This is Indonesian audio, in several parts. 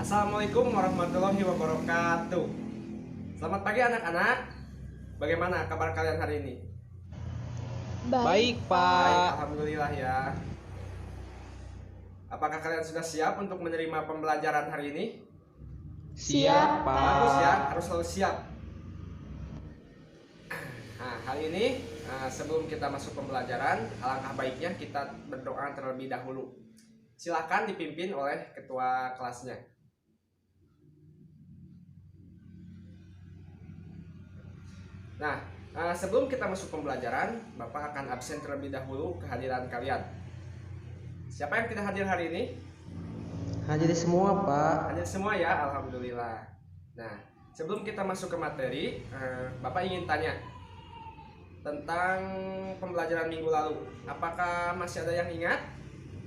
Assalamualaikum warahmatullahi wabarakatuh. Selamat pagi anak-anak. Bagaimana kabar kalian hari ini? Baik, Baik, Pak. alhamdulillah ya. Apakah kalian sudah siap untuk menerima pembelajaran hari ini? Siap, Pak. Bagus ya, harus selalu siap. Nah, hari ini sebelum kita masuk pembelajaran, alangkah baiknya kita berdoa terlebih dahulu. Silakan dipimpin oleh ketua kelasnya. Nah, sebelum kita masuk pembelajaran, Bapak akan absen terlebih dahulu kehadiran kalian. Siapa yang tidak hadir hari ini? Hadir semua, Pak. Hadir semua ya, alhamdulillah. Nah, sebelum kita masuk ke materi, Bapak ingin tanya tentang pembelajaran minggu lalu. Apakah masih ada yang ingat?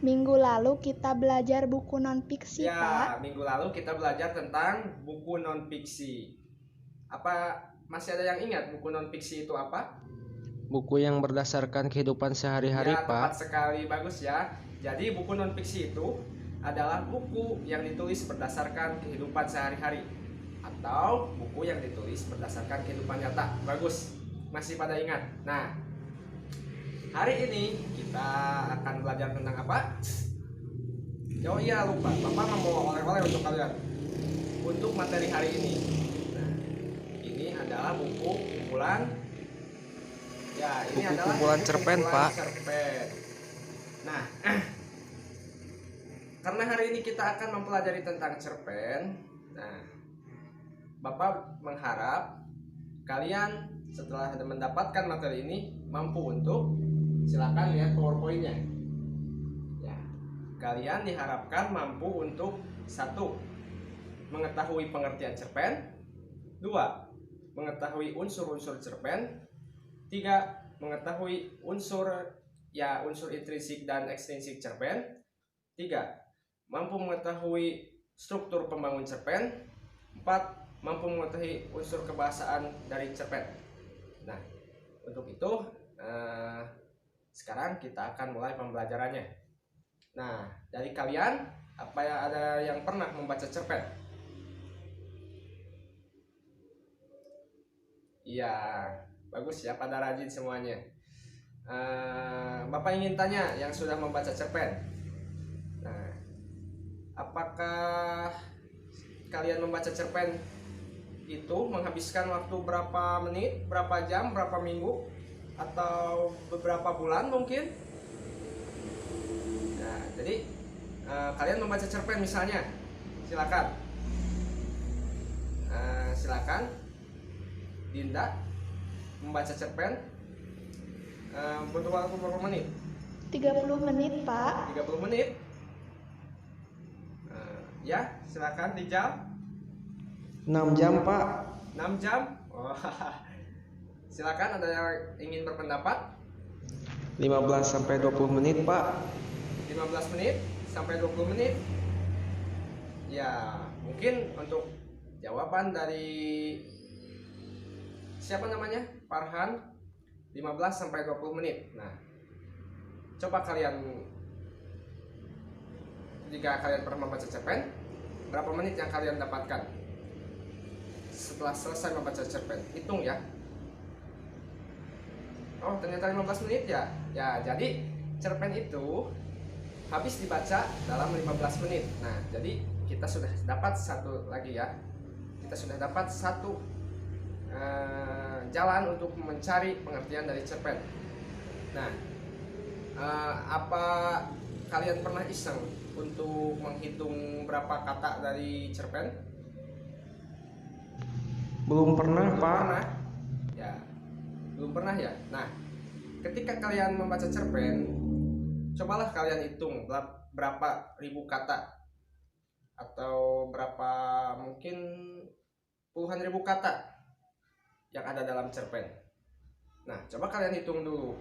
Minggu lalu kita belajar buku non-fiksi, Ya, Pak. minggu lalu kita belajar tentang buku non-fiksi. Apa masih ada yang ingat buku non-fiksi itu apa? Buku yang berdasarkan kehidupan sehari-hari, Ya, tepat Pak. sekali, bagus ya. Jadi buku non-fiksi itu adalah buku yang ditulis berdasarkan kehidupan sehari-hari atau buku yang ditulis berdasarkan kehidupan nyata. Bagus, masih pada ingat. Nah, hari ini kita akan belajar tentang apa? Oh iya, lupa, Bapak mau oleh-oleh untuk kalian untuk materi hari ini. Nah, ini adalah buku kumpulan. Ya, ini Buku adalah kumpulan cerpen, Pak. cerpen. Nah, karena hari ini kita akan mempelajari tentang cerpen. Nah, Bapak mengharap kalian setelah mendapatkan materi ini mampu untuk silakan lihat PowerPoint-nya. Ya, kalian diharapkan mampu untuk 1. Mengetahui pengertian cerpen. 2. Mengetahui unsur-unsur cerpen. 3. Mengetahui unsur intrinsik dan ekstrinsik cerpen. 3. Mampu mengetahui struktur pembangun cerpen. 4. Mampu mengetahui unsur kebahasaan dari cerpen. Nah, untuk itu sekarang kita akan mulai pembelajarannya. Nah, dari kalian apa yang ada yang pernah membaca cerpen? Iya, bagus ya, pada rajin semuanya. Bapak ingin tanya yang sudah membaca cerpen. Nah, apakah kalian membaca cerpen itu menghabiskan waktu berapa menit, berapa jam, berapa minggu, atau beberapa bulan mungkin? Nah, jadi kalian membaca cerpen misalnya, silakan. Silakan, Dinda membaca cerpen butuh waktu berapa menit? 30 menit, Pak. 30 menit. Ya, silakan dijawab. 6 jam, Pak. 6 jam. Oh, silakan, ada yang ingin berpendapat? 15 sampai 20 menit, Pak. 15 menit sampai 20 menit. Ya, mungkin untuk jawaban dari siapa namanya? Farhan, 15 sampai 20 menit. Nah, coba kalian, jika kalian pernah membaca cerpen, berapa menit yang kalian dapatkan setelah selesai membaca cerpen? Hitung ya. Oh, ternyata 15 menit ya. Ya, jadi cerpen itu habis dibaca dalam 15 menit. Nah, jadi kita sudah dapat satu lagi ya. Kita sudah dapat satu jalan untuk mencari pengertian dari cerpen. Nah, apa kalian pernah iseng untuk menghitung berapa kata dari cerpen? Belum pernah, Belum Pak. pernah? Ya, belum pernah ya. Nah, ketika kalian membaca cerpen, cobalah kalian hitung berapa ribu kata atau berapa mungkin puluhan ribu kata yang ada dalam cerpen. Nah, coba kalian hitung dulu.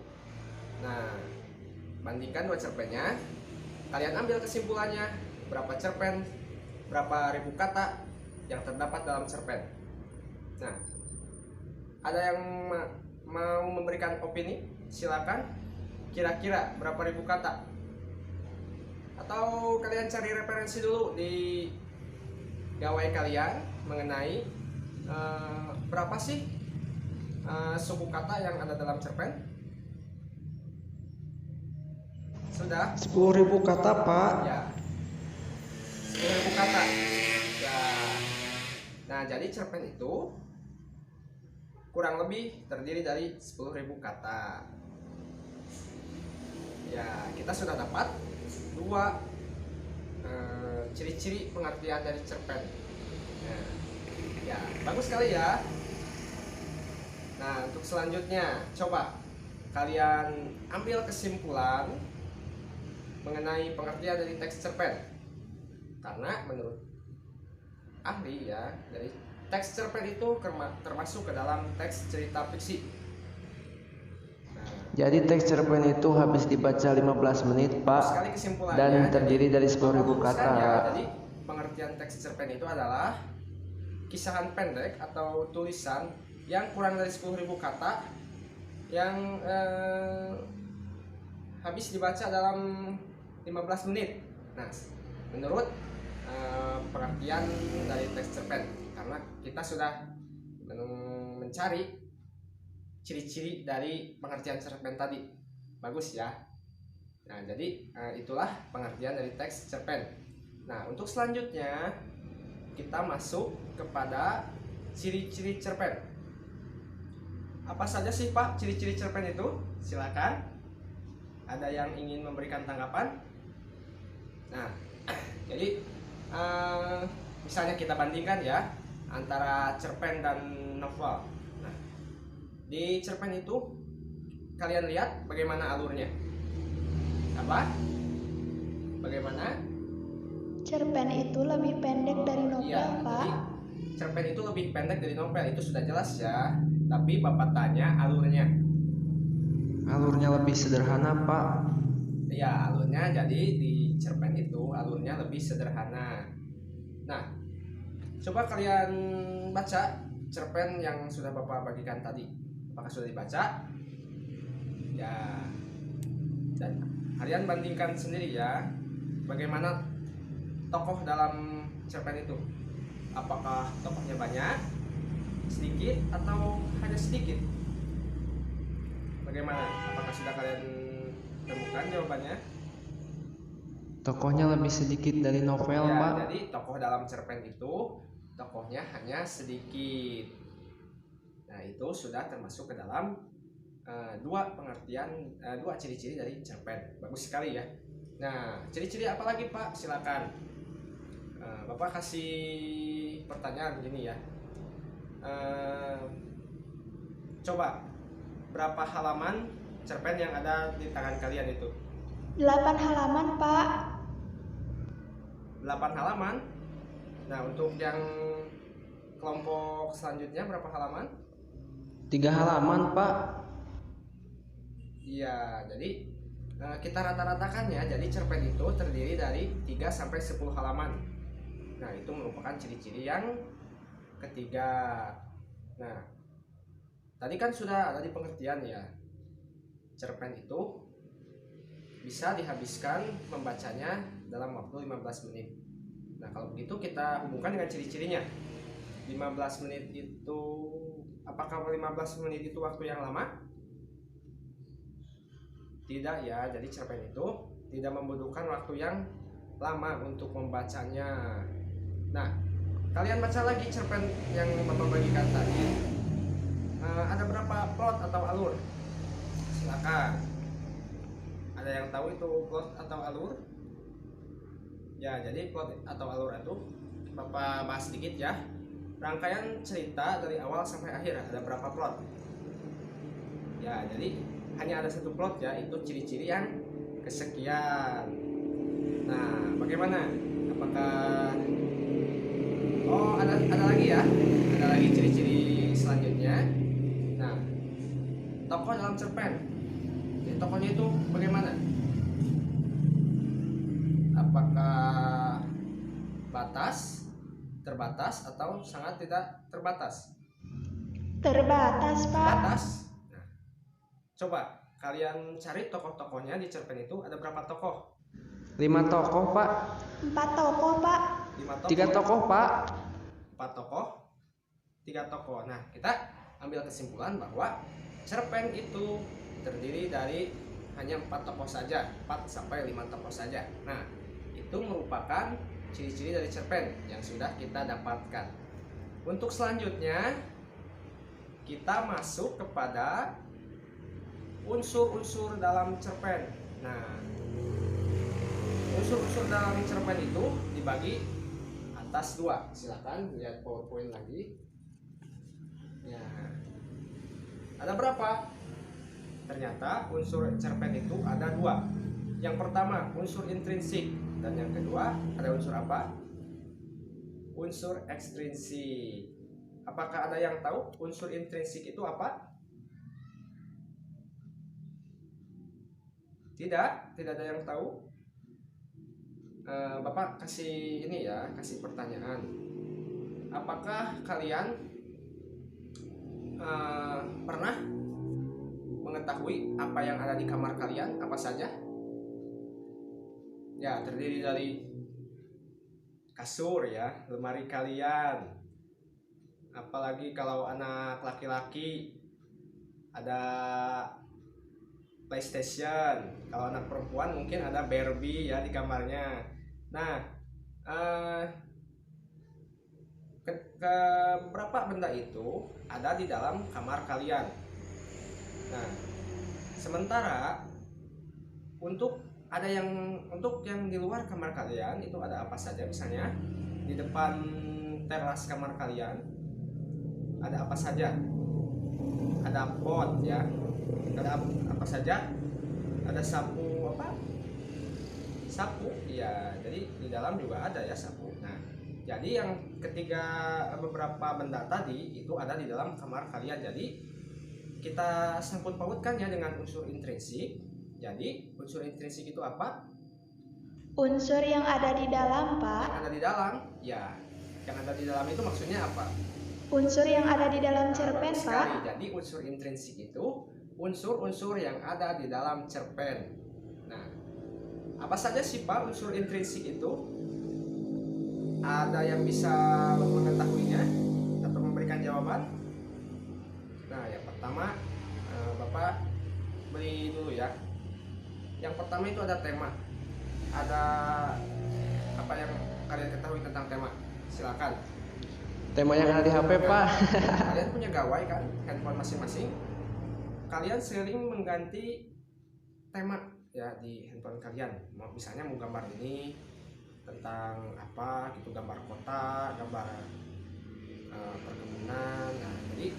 Nah, bandingkan dua cerpennya. Kalian ambil kesimpulannya, berapa cerpen, berapa ribu kata yang terdapat dalam cerpen. Nah, ada yang mau memberikan opini? Silakan. Kira-kira berapa ribu kata? Atau kalian cari referensi dulu di gawai kalian mengenai berapa sih suku kata yang ada dalam cerpen? Sudah? 10.000 kata, Pak. Ya, 10.000 kata. Ya. Nah, jadi cerpen itu kurang lebih terdiri dari 10.000 kata. Ya, kita sudah dapat dua ciri-ciri pengertian dari cerpen. Nah, ya, bagus sekali ya. Nah, untuk selanjutnya, coba kalian ambil kesimpulan mengenai pengertian dari teks cerpen. Karena menurut ahli ya, dari teks cerpen itu termasuk ke dalam teks cerita fiksi. Jadi teks cerpen itu habis dibaca 15 menit, Pak, Sekali kesimpulannya, dan terdiri dari 10.000 Bapak kata. luruskan ya, jadi pengertian teks cerpen itu adalah kisahan pendek atau tulisan yang kurang dari 10.000 kata yang habis dibaca dalam 15 menit. Nah, menurut pengertian dari teks cerpen, karena kita sudah mencari ciri-ciri dari pengertian cerpen tadi. Bagus ya. Nah, jadi itulah pengertian dari teks cerpen. Nah, untuk selanjutnya kita masuk kepada ciri-ciri cerpen. Apa saja sih, Pak, ciri-ciri cerpen itu? Silakan. Ada yang ingin memberikan tanggapan? Nah, jadi misalnya kita bandingkan ya antara cerpen dan novel. Nah, di cerpen itu kalian lihat bagaimana alurnya? Apa? Bagaimana? Cerpen itu lebih pendek dari novel, Iya, Pak. jadi cerpen itu lebih pendek dari novel, itu sudah jelas ya. Tapi Bapak tanya alurnya. Alurnya lebih sederhana, Pak. Ya, alurnya jadi di cerpen itu alurnya lebih sederhana. Nah, coba kalian baca cerpen yang sudah Bapak bagikan tadi. Apakah sudah dibaca? Ya. Dan kalian bandingkan sendiri ya, bagaimana tokoh dalam cerpen itu. Apakah tokohnya banyak, sedikit, atau hanya sedikit? Bagaimana? Apakah sudah kalian temukan jawabannya? Tokohnya lebih sedikit dari novel, Ya, Pak. jadi tokoh dalam cerpen itu tokohnya hanya sedikit. Nah, itu sudah termasuk ke dalam dua pengertian, dua ciri-ciri dari cerpen. Bagus sekali ya. Nah, ciri-ciri apa lagi, Pak? Silakan. Bapak kasih pertanyaan begini ya. Coba berapa halaman cerpen yang ada di tangan kalian itu? 8 halaman, Pak. 8 halaman. Nah, untuk yang kelompok selanjutnya berapa halaman? 3 halaman, Pak. Iya, jadi kita rata-ratakan ya. Jadi cerpen itu terdiri dari 3 sampai 10 halaman. Nah, itu merupakan ciri-ciri yang ketiga. Nah, tadi kan sudah ada di pengertian ya. Cerpen itu bisa dihabiskan membacanya dalam waktu 15 menit. Nah, kalau begitu kita hubungkan dengan ciri-cirinya. 15 menit itu, apakah 15 menit itu waktu yang lama? Tidak ya, jadi cerpen itu tidak membutuhkan waktu yang lama untuk membacanya. Nah, kalian baca lagi cerpen yang Bapak bagikan tadi. Ada berapa plot atau alur? Silakan. Ada yang tahu itu plot atau alur? Ya, jadi plot atau alur itu Bapak bahas sedikit ya. Rangkaian cerita dari awal sampai akhir, ada berapa plot? Ya, jadi hanya ada satu plot ya, itu ciri-ciri yang kesekian. Nah, bagaimana? Apakah ada lagi ya? Ada lagi ciri-ciri selanjutnya. Nah, tokoh dalam cerpen. Jadi tokohnya itu bagaimana? Apakah terbatas, atau sangat tidak terbatas? Terbatas, Pak. Terbatas. Nah, coba kalian cari tokoh-tokohnya di cerpen itu ada berapa tokoh? 5 tokoh, Pak. 4 tokoh, Pak. 5 tokoh. 3 tokoh, Pak. 4 tokoh, 3 tokoh. Nah, kita ambil kesimpulan bahwa cerpen itu terdiri dari hanya 4 tokoh saja, 4 sampai 5 tokoh saja. Nah, itu merupakan ciri-ciri dari cerpen yang sudah kita dapatkan. Untuk selanjutnya, kita masuk kepada unsur-unsur dalam cerpen. Nah, unsur-unsur dalam cerpen itu dibagi atas 2. Silakan lihat PowerPoint lagi. Ya. Ada berapa? Ternyata unsur cerpen itu ada 2. Yang pertama unsur intrinsik dan yang kedua ada unsur apa? Unsur ekstrinsik. Apakah ada yang tahu unsur intrinsik itu apa? Tidak ada yang tahu. Bapak kasih ini ya, kasih pertanyaan. Apakah kalian pernah mengetahui apa yang ada di kamar kalian, apa saja? Ya, terdiri dari kasur ya, lemari kalian. Apalagi kalau anak laki-laki ada PlayStation, kalau anak perempuan mungkin ada Barbie ya di kamarnya. Nah, beberapa benda itu ada di dalam kamar kalian. Nah, sementara untuk yang di luar kamar kalian itu ada apa saja? Misalnya di depan teras kamar kalian ada apa saja? Ada pot ya, ada apa saja? Ada sapu apa? Sapu ya. Jadi di dalam juga ada ya sapu. Nah, jadi yang ketiga beberapa benda tadi itu ada di dalam kamar kalian. Jadi kita sangkut pautkan ya dengan unsur intrinsik. Jadi unsur intrinsik itu apa? Unsur yang ada di dalam, Pak. Yang ada di dalam, ya. Yang ada di dalam itu maksudnya apa? Unsur yang ada di dalam cerpen, Bagus Pak. sekali. Jadi unsur intrinsik itu unsur-unsur yang ada di dalam cerpen. Nah, apa saja sih Pak unsur intrinsik itu? Ada yang bisa mengetahuinya atau memberikan jawaban? Nah, yang pertama Bapak beri dulu ya. Yang pertama itu ada tema. Ada apa yang kalian ketahui tentang tema? Silakan. Tema yang ada di HP, Pak. Kalian punya gawai kan, handphone masing-masing. Kalian sering mengganti tema ya di handphone kalian. Misalnya mau gambar ini tentang apa gitu, gambar kota, gambar perkebunan. Nah, jadi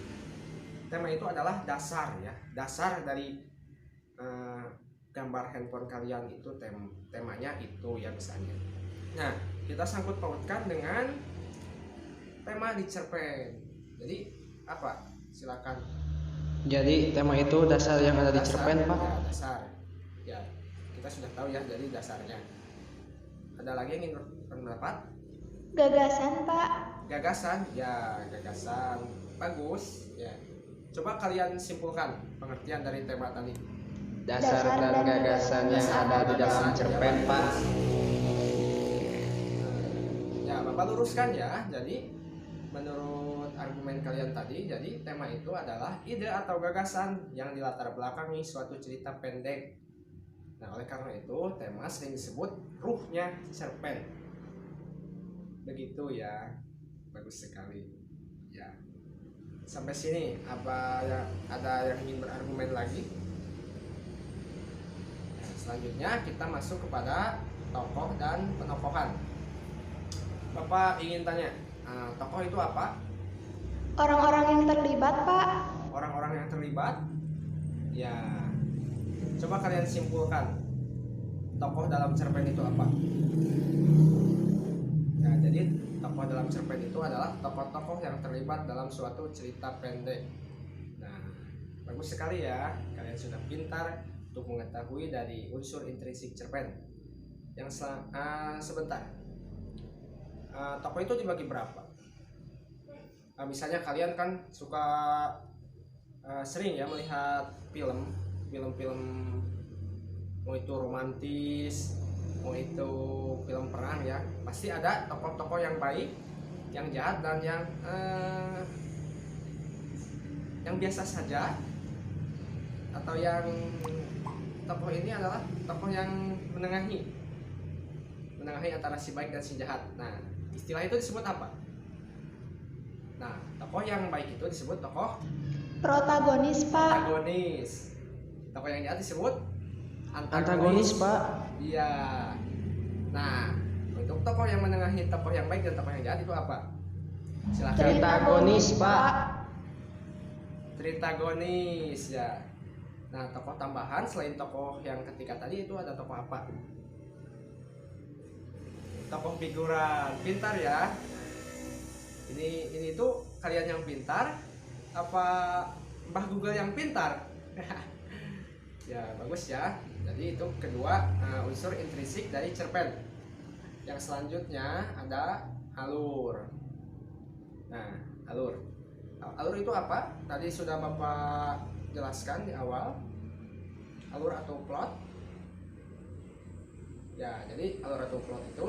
tema itu adalah dasar ya, dasar dari gambar handphone kalian itu temanya itu ya misalnya. Nah, kita sangkut pautkan dengan tema di cerpen. Jadi apa? Silakan. Jadi tema itu dasar yang ada di cerpen, Pak. Ya, dasar. Ya, kita sudah tahu ya dari dasarnya. Ada lagi yang ingin berpendapat? Gagasan, Pak. Gagasan, ya gagasan. Bagus. Ya. Coba kalian simpulkan pengertian dari tema tadi. Dasar dan gagasan yang ada di dalam cerpen, Pak. Ya, Bapak luruskan ya. Jadi menurut argumen kalian tadi, jadi tema itu adalah ide atau gagasan yang dilatar belakangi suatu cerita pendek. Nah, oleh karena itu tema sering disebut ruhnya cerpen. Begitu ya. Bagus sekali. Ya. Sampai sini apa ya, ada yang ingin berargumen lagi? Nah, selanjutnya kita masuk kepada tokoh dan penokohan. Bapak ingin tanya, tokoh itu apa? Orang-orang yang terlibat, Pak. Orang-orang yang terlibat? Ya. Coba kalian simpulkan. Tokoh dalam cerpen itu apa? Nah, jadi tokoh dalam cerpen itu adalah tokoh-tokoh yang terlibat dalam suatu cerita pendek. Nah, bagus sekali ya. Kalian sudah pintar untuk mengetahui dari unsur intrinsik cerpen. Yang sebentar. Tokoh itu dibagi berapa? Misalnya kalian kan suka sering ya melihat film mau itu romantis mau itu film perang ya, pasti ada tokoh-tokoh yang baik, yang jahat, dan yang biasa saja, atau yang tokoh ini adalah tokoh yang menengahi antara si baik dan si jahat. Nah, istilah itu disebut apa? Nah, tokoh yang baik itu disebut tokoh Protagonis, Pak. antagonis. Tokoh yang jahat disebut Antagonis, Pak. Iya. Nah, untuk tokoh yang menengahi tokoh yang baik dan tokoh yang jahat itu apa? Silakan. Tritagonis, Pak. Tritagonis ya. Nah, tokoh tambahan selain tokoh yang ketiga tadi itu ada tokoh apa? Tokoh figuran. Pintar ya. Ini tuh kalian yang pintar apa Mbah Google yang pintar? Ya, bagus ya. Jadi itu kedua unsur intrinsik dari cerpen. Yang selanjutnya ada alur. Nah, alur. Alur itu apa? Tadi sudah Bapak jelaskan di awal. Alur atau plot. Ya, jadi alur atau plot itu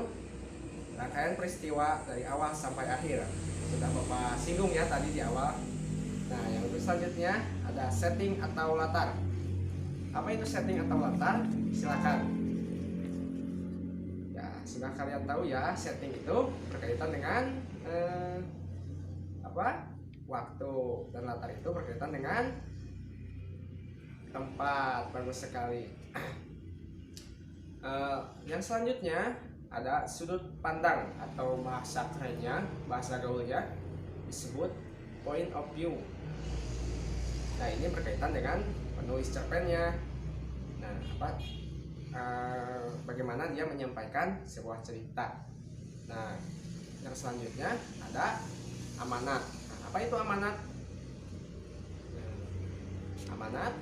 rangkaian peristiwa dari awal sampai akhir. Sudah Bapak singgung ya tadi di awal. Nah, yang selanjutnya ada setting atau latar. Apa itu setting atau latar? Silakan. Ya, sudah kalian tahu ya, setting itu berkaitan dengan waktu, dan latar itu berkaitan dengan tempat. Bagus sekali. Yang selanjutnya ada sudut pandang, atau bahasa kerennya, bahasa gaulnya disebut point of view. Nah, ini berkaitan dengan penulis cerpennya. Nah, bagaimana dia menyampaikan sebuah cerita. Nah, yang selanjutnya ada amanat. Nah, apa itu amanat? Amanat.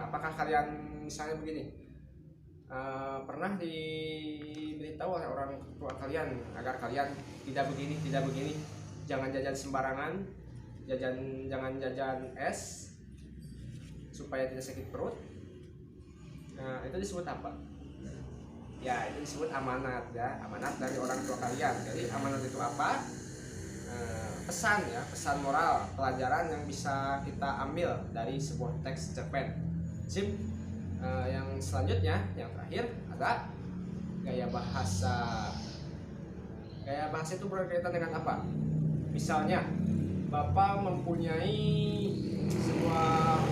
Apakah kalian misalnya begini? Pernah diberitahu oleh orang tua kalian agar kalian tidak begini, jangan jajan sembarangan, jangan jajan es supaya tidak sakit perut. Nah, itu disebut apa? Ya, itu disebut amanat ya, amanat dari orang tua kalian. Jadi amanat itu apa? Pesan ya, pesan moral, pelajaran yang bisa kita ambil dari sebuah teks cerpen. Sip. Yang selanjutnya, yang terakhir ada gaya bahasa. Gaya bahasa itu berkaitan dengan apa? Misalnya, Bapak mempunyai sebuah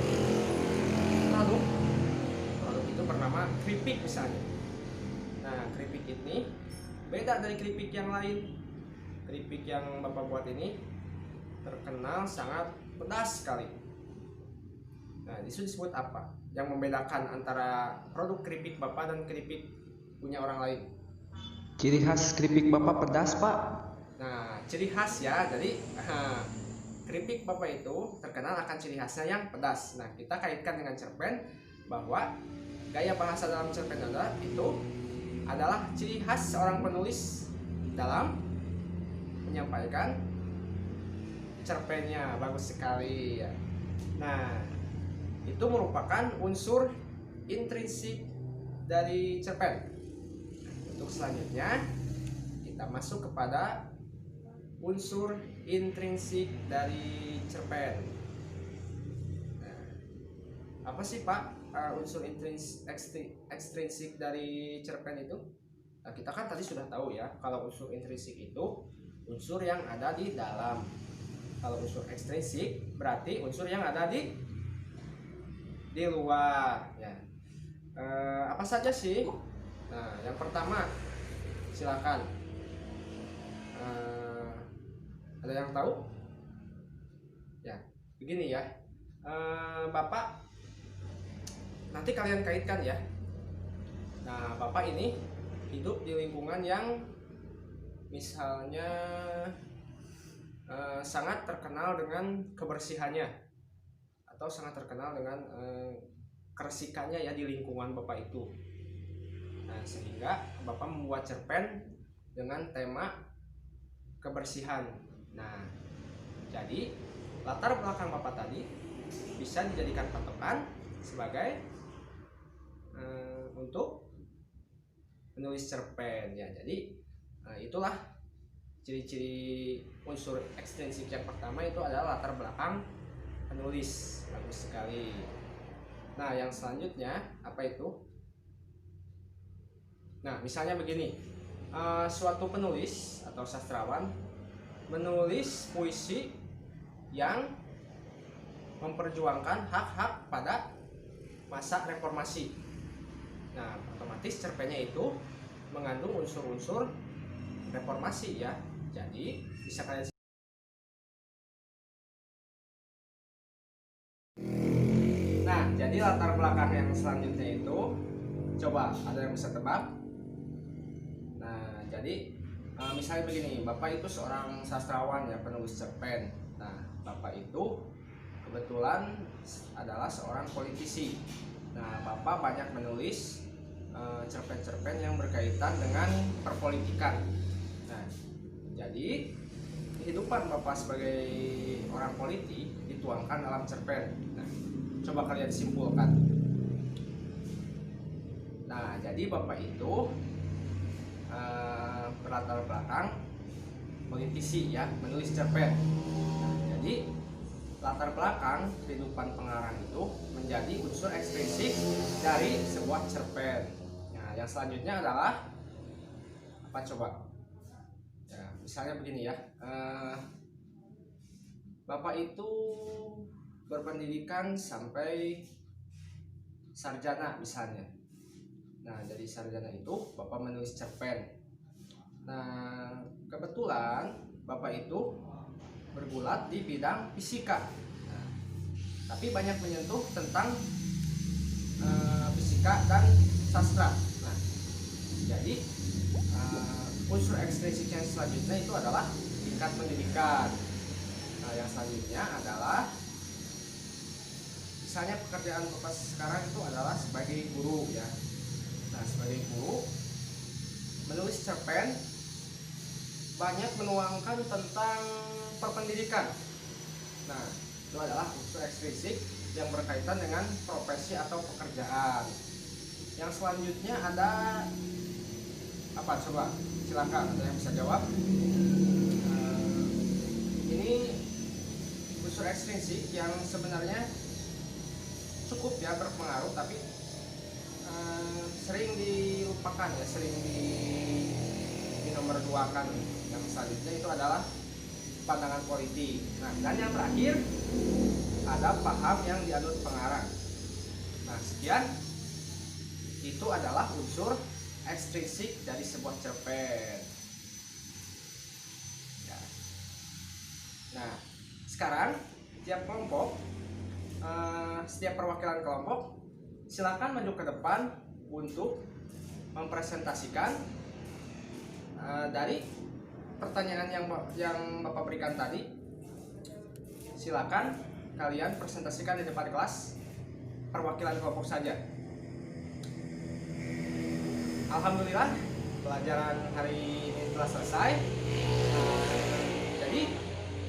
produk itu bernama keripik misalnya. Nah, keripik ini beda dari keripik yang lain. Keripik yang Bapak buat ini terkenal sangat pedas sekali. Nah, itu disebut apa? Yang membedakan antara produk keripik Bapak dan keripik punya orang lain. Ciri khas keripik Bapak pedas, Pak. Nah, ciri khas ya. Jadi keripik Bapak itu terkenal akan ciri khasnya yang pedas. Nah, kita kaitkan dengan cerpen bahwa gaya bahasa dalam cerpen adalah ciri khas seorang penulis dalam menyampaikan cerpennya. Bagus sekali ya. Nah, itu merupakan unsur intrinsik dari cerpen. Untuk selanjutnya kita masuk kepada unsur intrinsik dari cerpen. Nah, apa sih Pak unsur ekstrinsik dari cerpen itu? Nah, kita kan tadi sudah tahu ya, kalau unsur intrinsik itu unsur yang ada di dalam. Kalau unsur ekstrinsik berarti unsur yang ada di luar ya. Apa saja sih? Nah, yang pertama silakan. Ada yang tahu? Ya, begini ya. Bapak nanti kalian kaitkan ya. Nah, Bapak ini hidup di lingkungan yang misalnya sangat terkenal dengan kebersihannya, atau sangat terkenal dengan keresikannya ya di lingkungan Bapak itu. Nah, sehingga Bapak membuat cerpen dengan tema kebersihan. Nah, jadi latar belakang Bapak tadi bisa dijadikan patokan sebagai untuk menulis cerpen ya. Jadi itulah ciri-ciri unsur ekstrinsik. Yang pertama itu adalah latar belakang penulis. Bagus sekali. Nah, yang selanjutnya apa itu? Nah, misalnya begini, suatu penulis atau sastrawan menulis puisi yang memperjuangkan hak-hak pada masa reformasi. Nah, otomatis cerpennya itu mengandung unsur-unsur reformasi ya. Jadi bisa kalian. Nah, jadi latar belakang yang selanjutnya itu coba ada yang bisa tebak? Nah, jadi misalnya begini, Bapak itu seorang sastrawan ya, penulis cerpen. Nah, Bapak itu kebetulan adalah seorang politisi. Nah, Bapak banyak menulis cerpen-cerpen yang berkaitan dengan perpolitikan. Nah, jadi kehidupan Bapak sebagai orang politik dituangkan dalam cerpen. Nah, coba kalian simpulkan. Nah, jadi Bapak itu berlatar belakang politisi ya, menulis cerpen. Nah, jadi latar belakang kehidupan pengarang itu menjadi unsur ekstrinsik dari sebuah cerpen. Nah, yang selanjutnya adalah apa coba? Ya, misalnya begini ya, Bapak itu berpendidikan sampai sarjana misalnya. Nah, dari sarjana itu Bapak menulis cerpen. Nah, kebetulan Bapak itu bergulat di bidang fisika. Nah, tapi banyak menyentuh tentang fisika dan sastra. Nah, jadi unsur ekstrinsik yang selanjutnya itu adalah tingkat pendidikan. Nah, yang selanjutnya adalah misalnya pekerjaan Bapak sekarang itu adalah sebagai guru ya. Nah, sebagai guru menulis cerpen banyak menuangkan tentang perpendidikan. Nah, itu adalah unsur ekstrinsik yang berkaitan dengan profesi atau pekerjaan. Yang selanjutnya ada apa coba? Silakan, ada yang bisa jawab. Ini unsur ekstrinsik yang sebenarnya cukup ya berpengaruh, tapi sering dilupakan ya, sering nomor dua kan. Yang selanjutnya itu adalah pandangan politik. Nah, dan yang terakhir ada paham yang dianut pengarang. Nah, sekian itu adalah unsur ekstrinsik dari sebuah cerpen ya. Nah, sekarang setiap kelompok, setiap perwakilan kelompok silakan maju ke depan untuk mempresentasikan dari pertanyaan yang Bapak berikan tadi. Silakan kalian presentasikan di depan kelas, perwakilan kelompok saja. Alhamdulillah pelajaran hari ini telah selesai. Jadi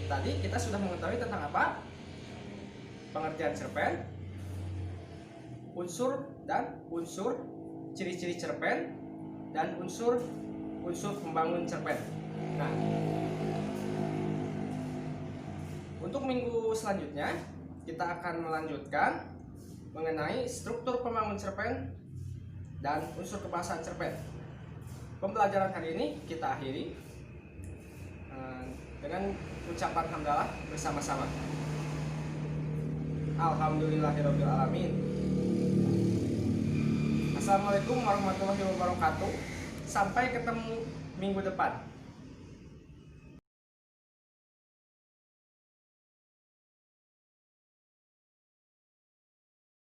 tadi kita sudah mengetahui tentang apa? Pengertian cerpen, unsur ciri-ciri cerpen, dan unsur pembangun cerpen. Nah, untuk minggu selanjutnya kita akan melanjutkan mengenai struktur pembangun cerpen dan unsur kebahasaan cerpen. Pembelajaran hari ini kita akhiri dengan ucapan hamdalah bersama-sama. Alhamdulillahirabbil alamin. Assalamualaikum warahmatullahi wabarakatuh. Sampai ketemu minggu depan.